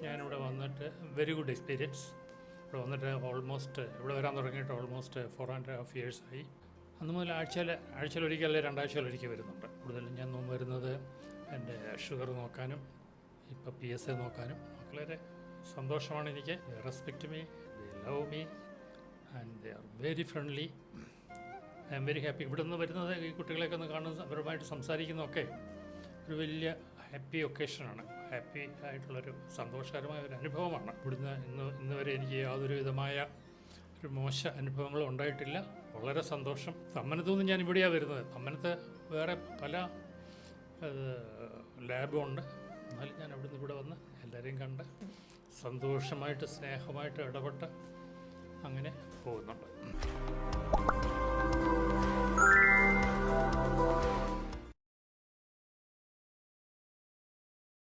ഞാനിവിടെ വന്നിട്ട് very good experience. ഇവിടെ വന്നിട്ട് ഇവിടെ വരാൻ തുടങ്ങിയിട്ട് ഓൾമോസ്റ്റ് 4.5 years ആയി. അന്ന് മുതൽ ആഴ്ചയിലൊരിക്കൽ അല്ലെങ്കിൽ 2 ആഴ്ചയിലൊരിക്കൽ വരുന്നുണ്ട്. കൂടുതലും ഞാൻ വരുന്നത് എൻ്റെ ഷുഗർ നോക്കാനും ഇപ്പോൾ PSA നോക്കാനും. വളരെ സന്തോഷമാണ് എനിക്ക്. They respect me, they love me and they are very friendly. I am very happy. ഇവിടെ നിന്ന് വരുന്നത് ഈ കുട്ടികളെയൊക്കെ ഒന്ന് കാണുന്ന, അവരുമായിട്ട് സംസാരിക്കുന്നതൊക്കെ ഒരു വലിയ ഹാപ്പി ഒക്കേഷനാണ്. ഹാപ്പി ആയിട്ടുള്ളൊരു സന്തോഷകരമായ ഒരു അനുഭവമാണ്. ഇവിടുന്ന് ഇന്ന് വരെ എനിക്ക് യാതൊരു വിധമായ ഒരു മോശ അനുഭവങ്ങളും ഉണ്ടായിട്ടില്ല. വളരെ സന്തോഷം. തമ്മനത്തു നിന്ന് ഞാൻ ഇവിടെയാണ് വരുന്നത്. തമ്മനത്ത് വേറെ പല ലാബും ഉണ്ട്. എന്നാലും ഞാൻ അവിടുന്ന് ഇവിടെ വന്ന് എല്ലാവരെയും കണ്ട് സന്തോഷമായിട്ട് സ്നേഹമായിട്ട് ഇടപെട്ട് അങ്ങനെ പോകുന്നുണ്ട്.